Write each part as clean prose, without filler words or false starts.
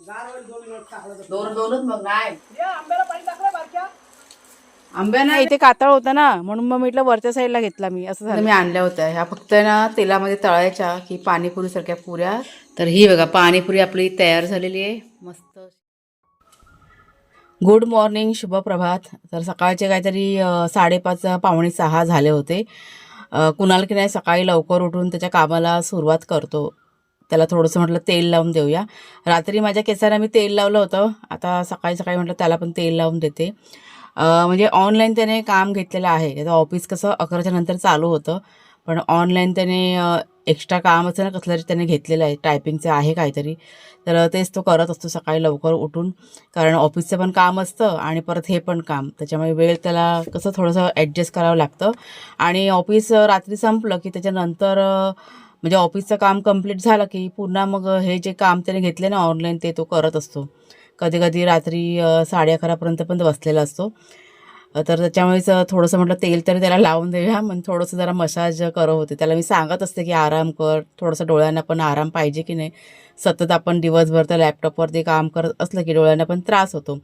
दोन दोनच मग नाही आंब्याना इथे कातळ होता ना, म्हणून मग म्हटलं वरच्या साईडला घेतला मी. असं झालं. मी आणल्या होत्या ह्या फक्त ना तेलामध्ये तळायच्या की पाणीपुरी सारख्या पुऱ्या. तर ही बघा पाणीपुरी आपली तयार झालेली आहे मस्त. गुड मॉर्निंग, शुभ प्रभात. तर सकाळचे काहीतरी 5:30 पावणे 6 झाले होते. कुणाल की नाही सकाळी लवकर उठून त्याच्या कामाला सुरुवात करतो. त्याला थोडंसं म्हटलं तेल लावून देऊया. रात्री माझ्या केसांना मी तेल लावलं होतं, आता सकाळी सकाळी म्हटलं त्याला पण तेल लावून देते. म्हणजे ऑनलाईन त्याने काम घेतलेलं आहे. त्याचं ऑफिस कसं 11च्या नंतर चालू होतं, पण ऑनलाईन त्याने एक्स्ट्रा काम असं ना कसलं तरी त्याने घेतलेलं आहे, टायपिंगचं आहे काहीतरी. तर तेच तो करत असतो सकाळी लवकर उठून, कारण ऑफिसचं पण काम असतं आणि परत हे पण काम, त्याच्यामुळे वेळ त्याला कसं थोडंसं ॲडजस्ट करावं लागतं. आणि ऑफिस रात्री संपलं की त्याच्यानंतर म्हणजे ऑफिसचं काम कंप्लीट झालं की पुन्हा मग हे जे काम त्याने घेतले ना ऑनलाईन ते तो करत असतो. कधी कधी रात्री 11:30पर्यंत पण तो बसलेला असतो. तर त्याच्यामुळेच थोडंसं म्हटलं तेल तरी त्याला लावून देऊया, मग थोडंसं जरा मसाज करत होते. त्याला मी सांगत असते की आराम कर, थोडंसं डोळ्यांना पण आराम पाहिजे की नाही. सतत आपण दिवसभर तर लॅपटॉपवरती काम करत असलं की डोळ्यांना पण त्रास होतो.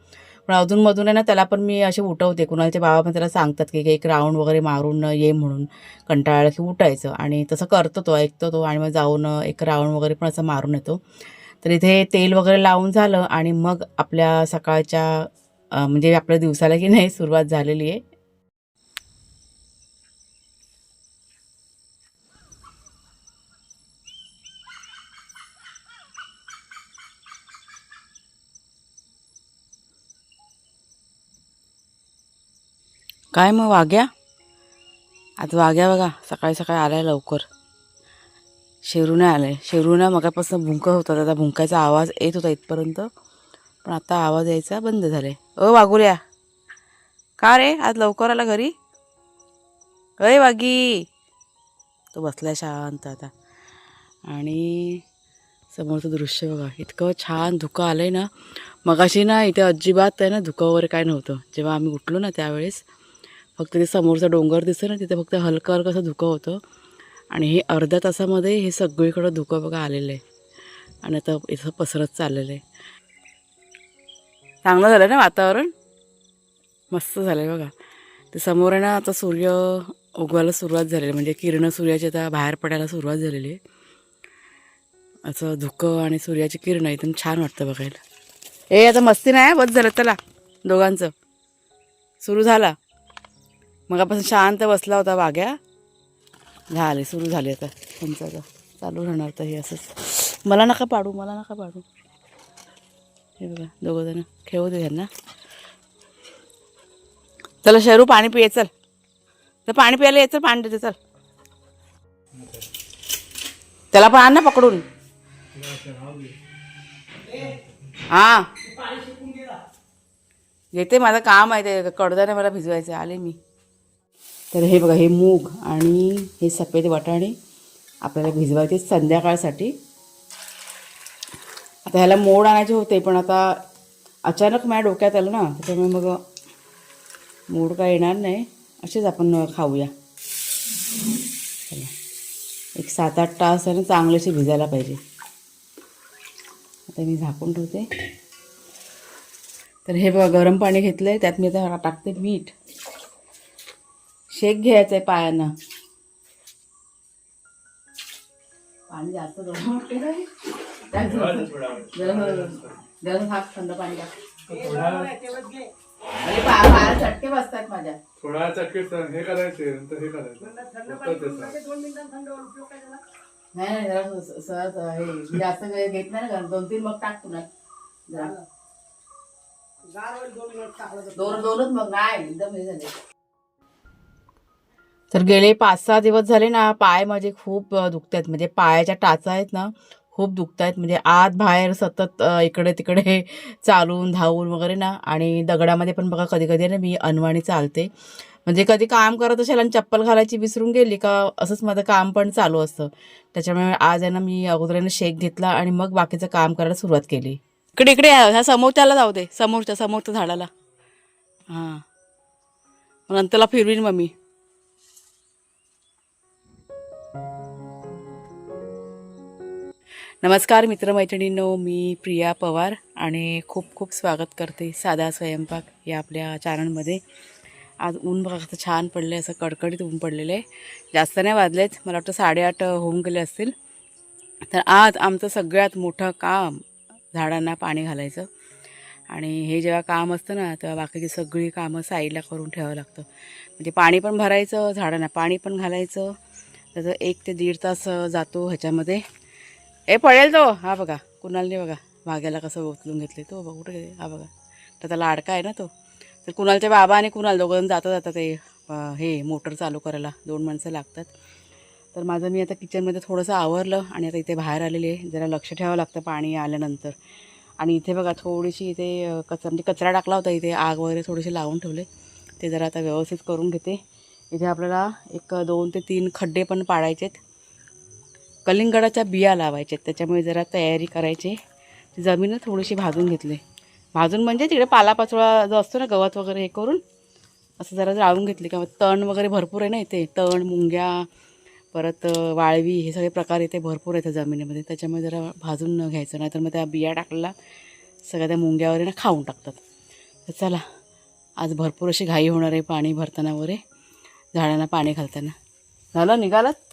पण अधूनमधून आहे ना त्याला पण मी असे उठवते. कुणालचे बाबा पण त्याला सांगतात की एक राऊंड वगैरे मारून ये म्हणून, कंटाळलं की उठायचं. आणि तसं करतो तो, ऐकतो तो आणि मग जाऊन एक राऊंड वगैरे पण असं मारून येतो. तर इथे तेल वगैरे लावून झालं आणि मग आपल्या सकाळच्या म्हणजे आपल्या दिवसाला की नाही सुरुवात झालेली आहे. काय मग वाघ्या, आज वाघ्या बघा सकाळी सकाळी आलाय लवकर. शेरूने आलाय. शेरूने मगापासून भुंकत होता, त्याचा भुंकायचा आवाज येत होता इथपर्यंत, पण आता आवाज यायचा बंद झालाय. वाघुल्या, का रे आज लवकर आला घरी? अय वागी, तो बसलाय शांत आता. आणि समोरचं दृश्य बघा, इतकं छान धुकं आलं आहे ना. मगाशी ना इथे अजिबात आहे ना धुकं वगैरे काय नव्हतं. जेव्हा आम्ही उठलो ना त्यावेळेस फक्त ते समोरचा डोंगर दिसतं ना, तिथे फक्त हलकं हलकं असं धुकं होतं. आणि हे अर्ध्या तासामध्ये हे सगळीकडं धुकं बघा आलेलं आहे आणि आता इथं पसरत चाललेलं आहे. चांगलं झालं ना वातावरण, मस्त झालं आहे बघा. ते समोर आहे ना आता सूर्य उगवायला सुरुवात झालेली आहे, म्हणजे किरणं सूर्याची आता बाहेर पडायला सुरुवात झालेली आहे. असं धुकं आणि सूर्याची किरणं इथून छान वाटतं बघायला. आता मस्ती नाही बस झालं, चला दोघांचं सुरू झाला. मगापासून शांत बसला होता वाघ्या, झाले सुरू झाले आता तुमचं, आता चालू राहणार. तर हे असंच, मला नका पाडू, मला नका पाडू. हे बघा दोघं जण खेळू दे ह्यांना. चला शेरू पाणी पिये, चल तर पाणी प्यायला यायचं, पाणी देते चल. त्याला पण आण ना पकडून. हां येते, माझं काम आहे ते कडदाने मला भिजवायचं, आले मी. तर हे बघा, हे मूग आणि हे सफेद वाटाणे आपल्याला भिजवायचे संध्याकाळसाठी. आता ह्याला मोड आणायचे होते, पण आता अचानक माझ्या डोक्यात आलं ना, त्याच्यामुळे मग मोड काय येणार नाही, असेच आपण खाऊया. चला, एक 7-8 तास आहे ना चांगलेसे भिजायला पाहिजे. आता मी झाकून ठेवते. तर हे बघा गरम पाणी घेतलं आहे, त्यात मी आता टाकते मीठ. शेक घ्यायचं आहे पायांना. पाणी जास्त गरम वाटते काय, जरा हात थंड पाणी टाक. अरे पाया चटके बसतात माझ्या. थोडा चटके हे करायचे, नंतर हे करायचं. नाही जरा सहज हे जास्त वेळ घेत नाही ना, 2-3 मग टाक तुला. दोनच मग नाही एकदम हे झाले. तर गेले 5-6 दिवस झाले ना पाय माझे खूप दुखत, म्हणजे पायाच्या टाचा आहेत ना खूप दुखत आहेत. म्हणजे आत बाहेर सतत इकडे तिकडे चालून धावून वगैरे ना. आणि दगडामध्ये पण बघा कधी कधी ना मी अनवाणी चालते, म्हणजे कधी काम करत असेल आणि चप्पल घालायची विसरून गेली का असंच माझं काम पण चालू असतं. त्याच्यामुळे आज आहे ना मी अगोदरानं शेक घेतला आणि मग बाकीचं काम करायला सुरुवात केली. इकडे इकडे ह्या समोरच्याला जाऊ दे, समोरच्या झाडाला. हां नंतरला फिरवीन मग मी. नमस्कार मित्रमैत्रिणींनो, मी प्रिया पवार आणि खूप खूप स्वागत करते साधा स्वयंपाक या आपल्या चॅनलमध्ये. आज ऊन बघा कसं छान पडलं आहे, असं कडकडीत ऊन पडलेलं आहे. जास्त नाही वाजलेत, मला वाटतं 8:30 होऊन गेले असतील. तर आज आमचं सगळ्यात मोठं काम झाडांना पाणी घालायचं. आणि हे जेव्हा काम असतं ना, तेव्हा बाकीची सगळी कामं साईडला करून ठेवावं लागतं. म्हणजे पाणी पण भरायचं, झाडांना पाणी पण घालायचं. त्याचं 1 ते 1.5 तास जातो ह्याच्यामध्ये. पडेल तो. हा बघा, कुणालने बघा भाग्याला कसं उचलून घेतले. तो बघा कुठे गेले, हा बघा. त्याचा लाडका आहे ना तो. तर कुणालचे बाबा आणि कुणाल दोघं जाता ते हे मोटर चालू करायला 2 माणसं लागतात. तर माझं मी आता किचनमध्ये थोडंसं आवरलं आणि आता इथे बाहेर आलेली आहे. जरा लक्ष ठेवावं लागतं पाणी आल्यानंतर. आणि इथे बघा थोडीशी इथे म्हणजे कचरा टाकला होता, इथे आग वगैरे थोडेसे लावून ठेवले. ते जरा आता व्यवस्थित करून घेते. इथे आपल्याला 2 ते 3 खड्डे पण पाडायचे आहेत. कलिंगडाच्या बिया लावायचे आहेत, त्याच्यामुळे जरा तयारी करायची. जमीन थोडीशी भाजून घेतली. भाजून म्हणजे तिकडे पालापाचोळा जो असतो ना, गवत वगैरे हे करून असं जरा जाळून घेतली का. तण वगैरे भरपूर आहे ना इथे. तण, मुंग्या, परत वाळवी, हे सगळे प्रकार इथे भरपूर आहेत जमिनीमध्ये. त्याच्यामुळे जरा भाजून घ्यायचं, नाहीतर मग त्या बिया टाकलेला सगळ्या त्या मुंग्या वगैरे ना खाऊन टाकतात. तर चला, आज भरपूर अशी घाई होणार आहे पाणी भरताना वगैरे, झाडांना पाणी घालताना. झालं, निघालात?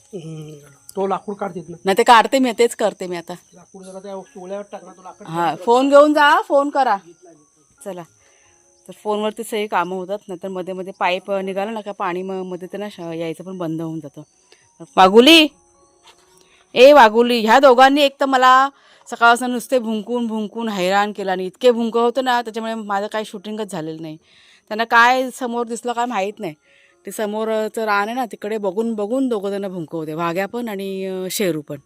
तो लाकूड काढते ना. नाही ते काढते मी, तेच करते मी आता. लाकूड जरा त्या टोळ्यावर टाकणार तो लाकूड. हां, फोन घेऊन जा, फोन करा. चला, तर फोनवरती सगळी कामं होतात. नंतर मध्ये मध्ये पाईप निघाला ना का पाणी मग मध्ये ते ना यायचं पण बंद होऊन जातं. वाघुली, वाघुली, ह्या दोघांनी एक तर मला सकाळपासून नुसते भुंकून भुंकून हैराण केलं. आणि इतके भुंकं होतं ना, त्याच्यामुळे माझं काही शूटिंगच झालेलं नाही. त्यांना काय समोर दिसलं काय माहीत नाही. ते समोरचं रान आहे ना, तिकडे बघून बघून दोघंजणं भुंकं होते, भाग्या पण आणि शेरू पण.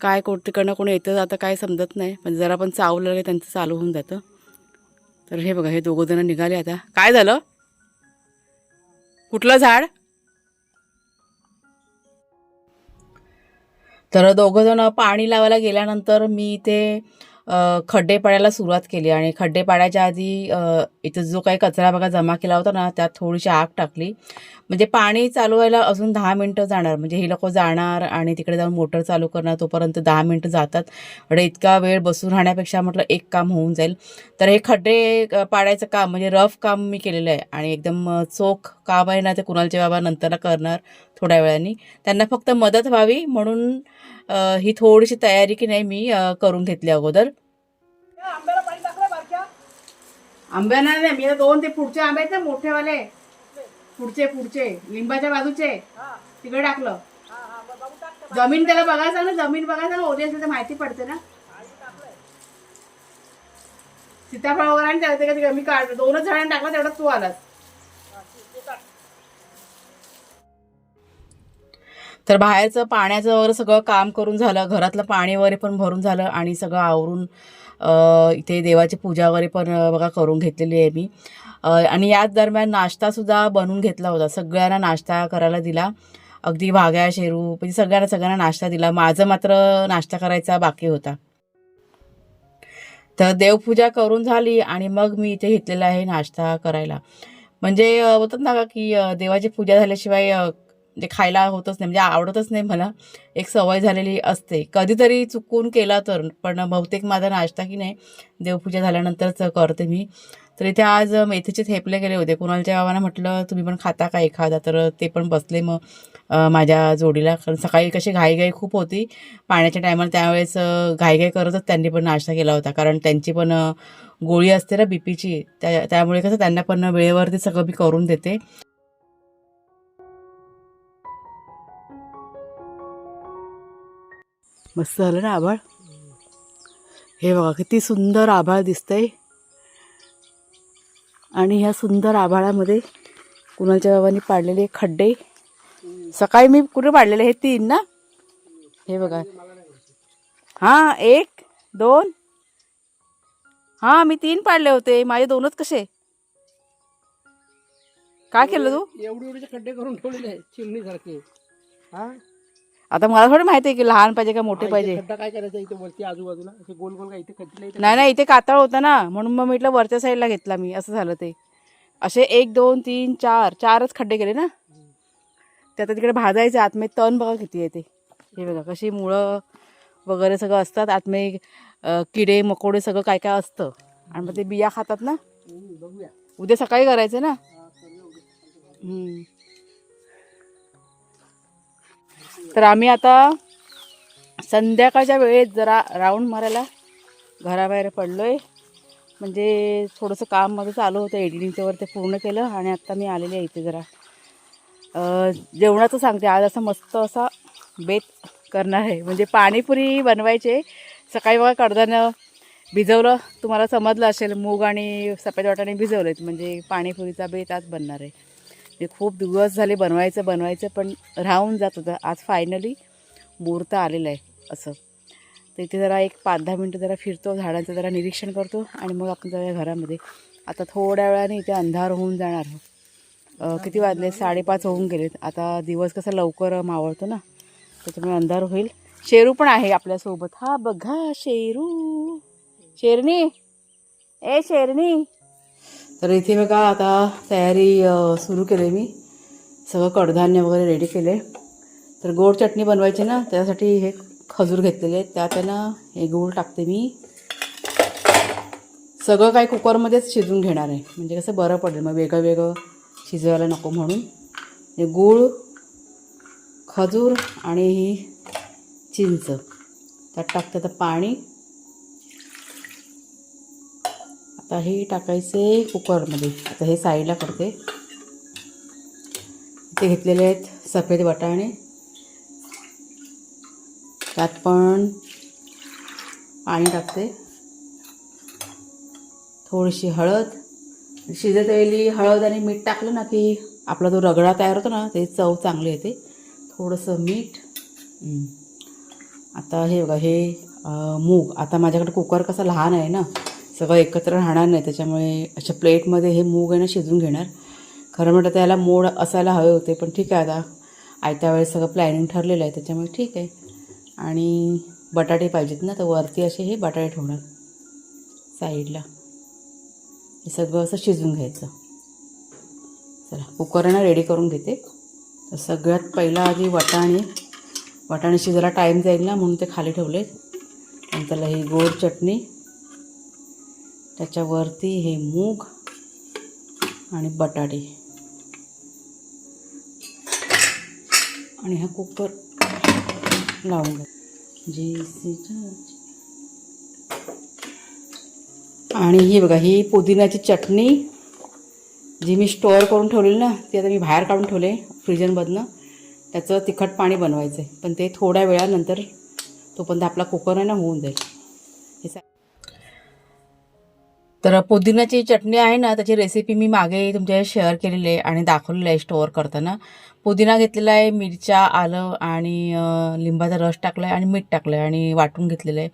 काय तिकडनं कोणी येतं जातं काय समजत नाही, पण जरा पण चावलं त्यांचं चालू होऊन जातं. तर हे बघा, हे दोघंजणं निघाले आता. काय झालं? कुठलं झाड? तर दोघंजणं पाणी लावायला गेल्यानंतर मी इथे खड्डे पाडायला सुरुवात केली. आणि खड्डे पाडायच्या आधी इथं जो काही कचरा बघा जमा केला होता ना, त्यात थोडीशी आग टाकली. म्हणजे पाणी चालू व्हायला अजून 10 मिनटं जाणार. म्हणजे हे लोक जाणार आणि तिकडे जाऊन मोटर चालू करणार, तोपर्यंत 10 मिनटं जातात. म्हणजे इतका वेळ बसून राहण्यापेक्षा म्हटलं एक काम होऊन जाईल. तर हे खड्डे पाडायचं काम म्हणजे रफ काम मी केलेलं आहे. आणि एकदम चोख काम आहे ना, ते कुणालचे बाबा नंतर करणार थोड्या वेळाने. त्यांना फक्त मदत व्हावी म्हणून ही थोडीशी तयारी की नाही मी करून घेतली अगोदर. आंब्याना नाही, मी 2 ते पुढचे आंबे आहेत ना मोठेवाले, पुढचे लिंबाच्या बाजूचे, तिकडे टाकलं. जमीन त्याला बघायचं ना, जमीन बघायचं ना, ओली असेल तर माहिती पडते ना. सीताफळ वगैरे आणि त्याला मी 2च झाडांना टाकलं, तेवढं तू आलास. तर बाहेरचं पाण्याचं वगैरे सगळं काम करून झालं, घरातलं पाणी वगैरे पण भरून झालं आणि सगळं आवरून इथे देवाची पूजा वगैरे पण बघा करून घेतलेली आहे मी. आणि याच दरम्यान नाश्तासुद्धा बनवून घेतला होता. सगळ्यांना नाश्ता करायला दिला. अगदी भाग्या, शेरू, म्हणजे सगळ्यांना नाश्ता दिला. माझं मात्र नाश्ता करायचा बाकी होता. तर देवपूजा करून झाली आणि मग मी इथे घेतलेला आहे नाश्ता करायला. म्हणजे होतात ना की देवाची पूजा झाल्याशिवाय म्हणजे खायला होतच नाही, म्हणजे आवडतच नाही मला. एक सवय झालेली असते, कधीतरी चुकून केला तर. पण बहुतेक माझा नाश्ता की नाही देवपूजा झाल्यानंतरच करते मी. तर इथे आज मेथीचे थेपले गेले होते. कुणालच्या बाबांना म्हटलं तुम्ही पण खाता का एखादा, तर ते पण बसले मग माझ्या जोडीला. कारण सकाळी कशी घाईघाई खूप होती पाण्याच्या टायमाला, त्यावेळेस घाईघाई करतच त्यांनी पण नाश्ता केला होता. कारण त्यांची पण गोळी असते ना बीपीची, त्यामुळे कसं त्यांना पण वेळेवरती सगळं मी करून देते. मस्त झालं ना आभाळ. हे बघा किती सुंदर आभाळ दिसतंय. आणि ह्या सुंदर आभाळामध्ये कुणालच्या बाबांनी पाडलेले खड्डे, सकाळी मी कुठे पाडलेले, हे 3 ना, हे बघा. हां, 1 2, हां मी 3 पाडले होते, माझे 2च कसे. काय केलं तू? एवढे खड्डे करून ठेवलेले आहे चिमणी सारखे. हा, आता मला थोडं माहिती आहे की लहान पाहिजे का मोठे पाहिजे. खड्डा काय करायचा इथे वरती आजूबाजूला असे गोल गोल काय इथे खड्डे नाही इथे कातळ होता ना, म्हणून मग म्हटलं वरच्या साईडला घेतला मी, असं झालं ते. असे 1 2 3 4 4च खड्डे केले ना. ते आता तिकडे भाजायचे, आतमध्ये तण बघा किती आहे ते. हे बघा कशी मुळं साप वगैरे सगळं असतात आतमध्ये, किडे मकोडे सगळं काय काय असतं आणि मग ते बिया खातात ना. बघूया. उद्या सकाळी करायचं ना. तर आम्ही आता संध्याकाळच्या वेळेत जरा राऊंड मारायला घराबाहेर पडलोय. म्हणजे थोडंसं काम माझं चालू होतं एडिटिंगचं, वर ते पूर्ण केलं आणि आत्ता मी आलेले आहे इथे जरा जेवणाचं सांगते. आज असा मस्त असा बेत करणार आहे. म्हणजे पाणीपुरी बनवायचे. सकाळी बघा कडधान्य भिजवलं, तुम्हाला समजलं असेल, मूग आणि सफेद वाटाणे भिजवलेत. म्हणजे पाणीपुरीचा बेत आज बनणार आहे. ते खूप दिवस झाले बनवायचं पण राहून जात होतं. आज फायनली मुहूर्त आलेलं आहे असं. तर इथे जरा एक 5-10 मिनटं जरा फिरतो, झाडांचं जरा निरीक्षण करतो आणि मग आपण जाऊया घरामध्ये. आता थोड्या वेळाने इथे अंधार होऊन जाणार. किती वाजले? 5:30 होऊन गेलेत. आता दिवस कसा लवकर मावळतो ना, त्याच्यामुळे अंधार होईल. शेरू पण आहे आपल्यासोबत. हा बघा शेरू, शेरणी, ए शेरणी. तर इथे बघा आता तयारी सुरू केली मी. सगळं कडधान्य वगैरे रेडी केले. तर गोड चटणी बनवायची ना, त्यासाठी हे खजूर घेतलेले आहेत. त्यात आहे ना हे गूळ टाकते मी. सगळं काही कुकरमध्येच शिजवून घेणार आहे, म्हणजे कसं बरं पडेल, मग वेगळं वेगळं शिजवायला नको म्हणून. हे गूळ, खजूर आणि ही चिंच त्यात टाकते. आता पाणी आता हे टाकायचे कुकरमध्ये. आता हे साईडला करते. इथे घेतलेले आहेत सफेद वाटाणे, त्यात पण पाणी टाकते. थोडीशी हळद, शिजत वेळी हळद आणि मीठ टाकलं ना की आपला जो रगडा तयार होतो ना, ते चव चांगली येते. थोडंसं मीठ. आता हे बघा हे मूग. आता माझ्याकडे कुकर कसा लहान आहे ना, सगळं एकत्र राहणार नाही, त्याच्यामुळे अशा प्लेटमध्ये हे मूग आहे ना शिजवून घेणार. खरं म्हटलं त्याला मोड असायला हवे होते, पण ठीक आहे, आता आयत्या वेळेस सगळं प्लॅनिंग ठरलेलं आहे त्याच्यामुळे ठीक आहे. आणि बटाटे पाहिजेत ना, तर वरती असे हे बटाटे ठेवणार साईडला. हे सगळं असं शिजवून घ्यायचं. चला कुकरनं रेडी करून घेते. तर सगळ्यात पहिला आधी वाटाणे शिजायला टाईम जाईल ना, म्हणून ते खाली ठेवले. आणि त्याला ही गोड चटणी, त्याच्यावरती हे मूग आणि बटाटे, आणि हा कुकर लावून घ्या. आणि ही बघा ही पुदिन्याची चटणी जी मी स्टोअर करून ठेवलेली ना, ती आता मी बाहेर काढून ठेवले फ्रीजरमधनं. त्याचं तिखट पाणी बनवायचं आहे, पण ते थोड्या वेळानंतर, तोपर्यंत आपला कुकर आहे ना होऊन जाईल. तर पुदिन्याची चटणी आहे ना, त्याची रेसिपी मी मागे तुमच्या शेअर केलेली आहे आणि दाखवलेलं आहे स्टोअर करताना. पुदिना घेतलेला आहे, मिरच्या, आलं आणि लिंबाचा रस टाकला आहे आणि मीठ टाकलं आहे आणि वाटून घेतलेलं आहे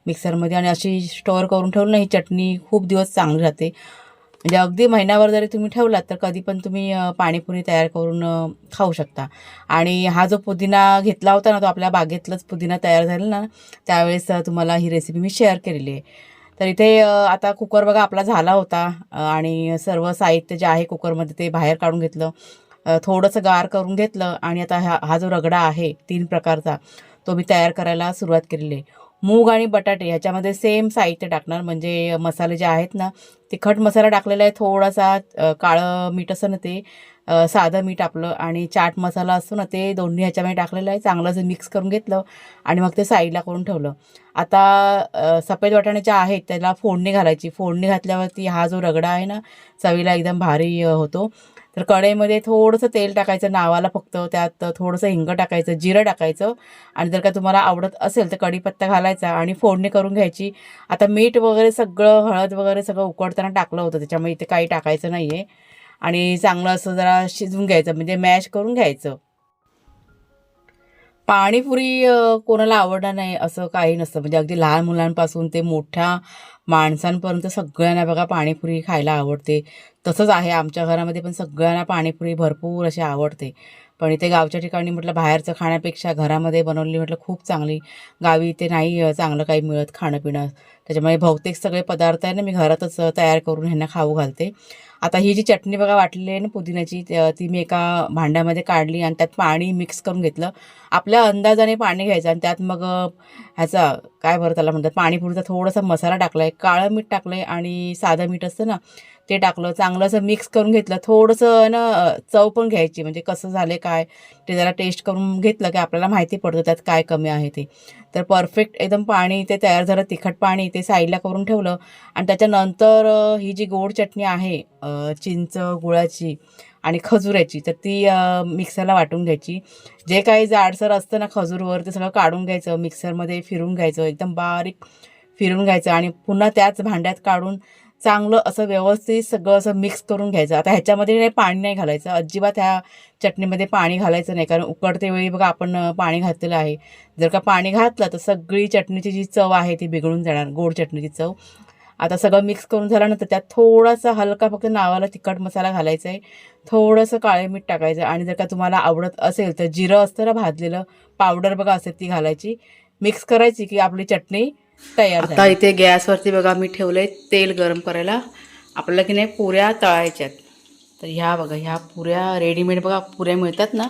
मिक्सरमध्ये. आणि अशी स्टोअर करून ठेवलं ना, ही चटणी खूप दिवस चांगली राहते. म्हणजे अगदी महिनाभर जरी तुम्ही ठेवलात तर कधी पण तुम्ही पाणीपुरी तयार करून खाऊ शकता. आणि हा जो पुदिना घेतला होता ना, तो आपल्या बागेतलाच पुदिना तयार झाला ना, त्यावेळेस तुम्हाला ही रेसिपी मी शेअर केलेली आहे. तर इथे आता कुकर बघा आपला झाला होता आणि सर्व साहित्य जे आहे कुकरमध्ये ते बाहेर काढून घेतलं, थोडंसं गार करून घेतलं. आणि आता हा जो रगडा आहे 3 प्रकारचा, तो मी तयार करायला सुरुवात केलेली आहे. मूग आणि बटाटे ह्याच्यामध्ये सेम साहित्य टाकणार. म्हणजे मसाले जे आहेत ना, तिखट मसाला टाकलेला आहे, थोडासा काळं मीठ असं ना ते साधं मीठ आपलं, आणि चाट मसाला असतो ना, ते दोन्ही ह्याच्यामध्ये टाकलेलं आहे. चांगलं असं मिक्स करून घेतलं आणि मग ते साईडला करून ठेवलं. आता सफेद वाटाणे जे आहेत त्याला फोडणी घालायची. फोडणी घातल्यावरती हा जो रगडा आहे ना, चवीला एकदम भारी होतो. तर कढईमध्ये थोडंसं तेल टाकायचं नावाला फक्त, त्यात थोडंसं हिंग टाकायचं, जिरं टाकायचं, आणि जर का तुम्हाला आवडत असेल तर कढीपत्ता घालायचा आणि फोडणी करून घ्यायची. आता मीठ वगैरे सगळं, हळद वगैरे सगळं उकडताना टाकलं होतं, त्याच्यामुळे इथे काही टाकायचं नाही आहे. आणि चांगलं असं जरा शिजवून घ्यायचं, म्हणजे मॅश करून घ्यायचं. पाणीपुरी कोणाला आवडणार नाही असं काही नसतं. म्हणजे अगदी लहान मुलांपासून ते मोठ्या माणसांपर्यंत सगळ्यांना बघा पाणीपुरी खायला आवडते. तसंच आहे आमच्या घरामध्ये पण, सगळ्यांना पाणीपुरी भरपूर अशी आवडते. पण इथे गावच्या ठिकाणी म्हटलं बाहेरचं खाण्यापेक्षा घरामध्ये बनवलेली म्हटलं खूप चांगली. गावी इथे नाही चांगलं काही मिळत खाणं-पिणं. त्याच्यामुळे बहुतेक सगळे पदार्थ आहे ना मी घरातच तयार करून ह्यांना खाऊ घालते. आता ही जी चटणी बघा वाटलेली आहे ना पुदिन्याची ती मी एका भांड्यामध्ये काढली आणि त्यात पाणी मिक्स करून घेतलं. आपल्या अंदाजाने पाणी घ्यायचं आणि त्यात मग ह्याचा काय बरं त्याला म्हणतात पाणीपुरीचा थोडासा मसाला टाकला आहे, काळं मीठ टाकलं आहे आणि साधं मीठ असतं ना ते टाकलं. चांगलं असं मिक्स करून घेतलं. थोडंसं ना चव पण घ्यायची म्हणजे कसं झालं काय ते जरा टेस्ट करून घेतलं की आपल्याला माहिती पडतं त्यात काय कमी आहे ते. तर परफेक्ट एकदम पाणी ते तयार झालं, तिखट पाणी ते साईडला करून ठेवलं आणि त्याच्यानंतर ही जी गोड चटणी आहे चिंच गुळाची आणि खजुराची तर ती मिक्सरला वाटून घ्यायची. जे काही जाडसर असतं ना खजूरवर ते सगळं काढून घ्यायचं, मिक्सरमध्ये फिरून घ्यायचं, एकदम बारीक फिरून घ्यायचं आणि पुन्हा त्याच भांड्यात काढून चांगलं असं व्यवस्थित सगळं असं मिक्स करून घ्यायचं. आता ह्याच्यामध्ये नाही पाणी नाही घालायचं, अजिबात ह्या चटणीमध्ये पाणी घालायचं नाही कारण उकडते वेळी बघा आपण पाणी घातलेलं आहे. जर का पाणी घातलं तर सगळी चटणीची जी चव आहे ती बिघडून जाणार, गोड चटणीची चव. आता सगळं मिक्स करून झाल्यानंतर त्यात थोडासा हलका फक्त नावाला तिखट मसाला घालायचा आहे, थोडंसं काळे मीठ टाकायचं आणि जर का तुम्हाला आवडत असेल तर जिरं असतं ना भाजलेलं पावडर बघा असेल ती घालायची, मिक्स करायची की आपली चटणी तयार. आता इथे गॅसवरती बघा मी ठेवलंय तेल गरम करायला. आपल्याला की नाही पुऱ्या तळायच्यात. तर ह्या बघा ह्या पुऱ्या रेडीमेड बघा पुऱ्या मिळतात ना,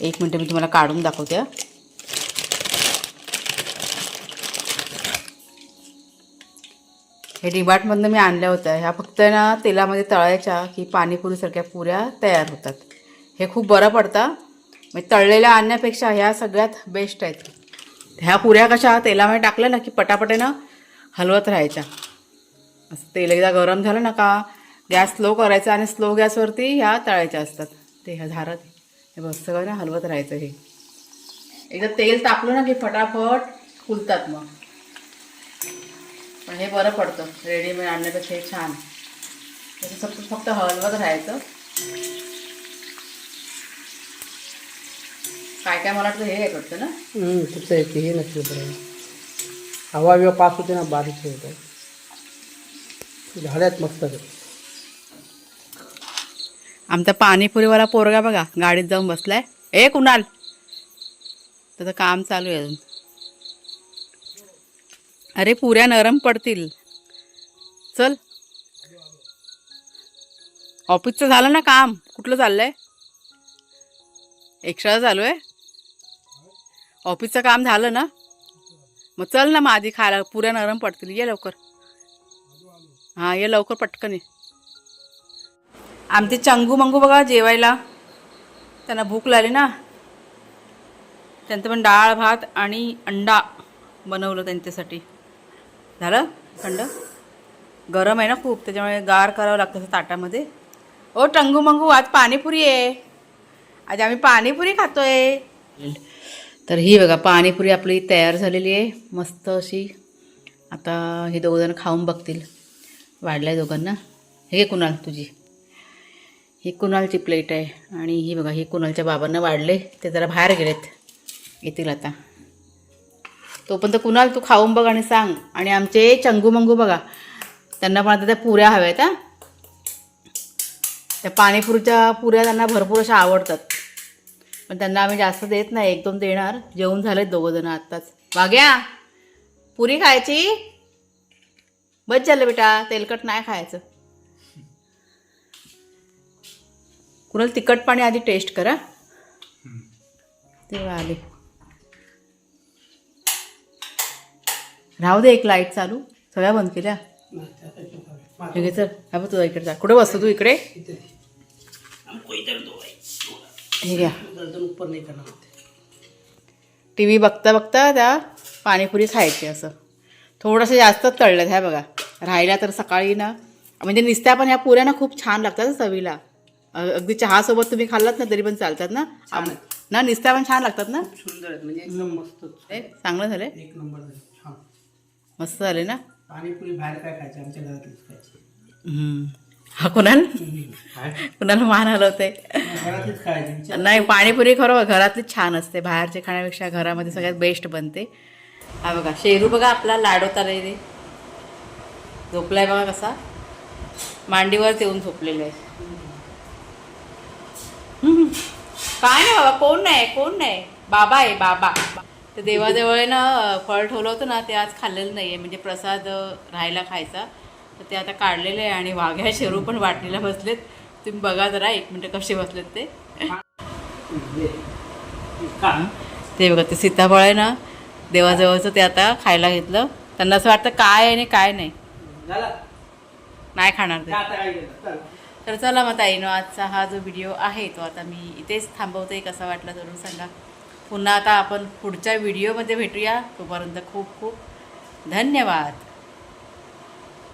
एक मिनटं मी तुम्हाला काढून दाखवते. हे डीमार्टमधनं मी आणल्या होत्या. ह्या फक्त ना तेलामध्ये तळायच्या की पाणीपुरीसारख्या पुऱ्या तयार होतात. हे खूप बरं पडतं म्हणजे तळलेल्या आणण्यापेक्षा ह्या सगळ्यात बेस्ट आहेत. ह्या पुऱ्या कशा तेलामध्ये टाकल्या ना की पटापटेनं हलवत राहायच्या. असं तेल एकदा गरम झालं ना का गॅस स्लो करायचा आणि स्लो गॅसवरती ह्या तळायच्या असतात. ते ह्या धारात हे बघ सगळं ना हलवत राहायचं. हे एकदा तेल तापलं ना की फटाफट फुलतात मग. पण हे बरं पडतं रेडीमेड आणण्यापेक्षा हे छान. त्याचं फक्त हलवत राहायचं. काय काय मला वाटतं हे आहे करतं ना तसं येते हे नसलं बरं. हवा बिवा पास होते ना बारीक होतं. झाल्यात मस्त. आमचा पाणीपुरीवाला पोरगा बघा गाडीत जाऊन बसलाय. ए कुणाल त्याचं काम चालू आहे अजून. अरे पुऱ्या नरम पडतील, चल. ऑफिसचं झालं ना काम, कुठलं चाललंय? एक्स्ट्रा चालू आहे. ऑफिसचं काम झालं ना मग चल ना मग आधी खायला, पुऱ्या नरम पडतील. ये लवकर. हां ये लवकर पटकन ये. आमचे चंगू मंगू बघा जेवायला, त्यांना भूक लागली ना. त्यांचं पण डाळ भात आणि अंडा बनवलं त्यांच्यासाठी. झालं थंड, गरम आहे ना खूप त्याच्यामुळे गार करावं लागतं ताटामध्ये. ओ टंगू मंगू आज पाणीपुरी आहे, आज आम्ही पाणीपुरी खातोय. तर ही बघा पाणीपुरी आपली तयार झालेली आहे मस्त अशी. आता हे दोघंजण खाऊन बघतील. वाढलं आहे दोघांना. हे कुणाल तुझी, ही कुणालची प्लेट आहे आणि ही बघा ही कुणालच्या बाबांना वाढले, ते जरा बाहेर गेलेत, येतील आता. तोपर्यंत कुणाल तू खाऊन बघ आणि सांग. आणि आमचे चंगू मंगू बघा त्यांना पण आता त्या पुऱ्या हव्यात. त्या पाणीपुरीच्या पुऱ्या त्यांना भरपूर अशा आवडतात पण त्यांना आम्ही जास्त देत नाही, 1-2 देणार. जेवून झालेत दोघंजणं आत्ताच. वाग्या पुरी खायची, बस झालं बेटा, तेलकट नाही खायचं. कुणाल तिखट पाणी आधी टेस्ट करा तेव्हा आले. राहू दे एक लाईट चालू, सगळ्या बंद केल्या. हे घे चल. हा बघ तुझा इकडे जा. कुठे बसतो तू इकडे? हे घ्या. टी व्ही बघता बघता त्या पाणीपुरी खायची. असं थोडंसं जास्त तळलं ह्या बघा. राहिल्या तर सकाळी ना म्हणजे निस्त्या पण ह्या पुऱ्या ना खूप छान लागतात चवीला. अगदी चहासोबत तुम्ही खाल्लात ना तरी पण चालतात ना. ना निस्त्या पण छान लागतात ना. सुंदर आहेत म्हणजे एकदम मस्त. चांगलं झालंय, एक नंबर झाले, छान मस्त झाले ना. पाणीपुरी बाहेर काय खायचं, आमच्या घरातलीच खायची. हा कुणाल कुणाला मान हलवते. घरातलीच खायची. नाही पाणीपुरी खरं घरातलीच छान असते, बाहेरचे खाण्यापेक्षा घरामध्ये सगळ्यात बेस्ट बनते. हा बघा शेरू बघा आपला लाडवता रे झोपलाय बघा कसा, मांडीवर येऊन झोपलेला आहे. काय नाही बाबा, कोण नाही, बाबा आहे बाबा. तर देवाजवळ आहे ना फळ ठेवलं होतं ना, ते आज खाल्लेलं नाही आहे, म्हणजे प्रसाद राहायला खायचा. तर ते आता काढलेलं आहे आणि वाघ्या शेरू पण वाटणीला बसलेत. तुम्ही बघा जरा 1 मिनिट कसे बसलेत ते. ते बघा, ते सीताफळ आहे ना देवाजवळचं, ते आता खायला घेतलं. त्यांना असं वाटतं काय आहे आणि काय नाही, नाही खाणार ते. तर चला मग ताईनो, आजचा हा जो व्हिडिओ आहे तो आता मी इथेच थांबवते. कसा वाटला जरूर सांगा. पुन्हा आता आपण पुढच्या व्हिडिओमध्ये भेटूया. तोपर्यंत खूप खूप धन्यवाद.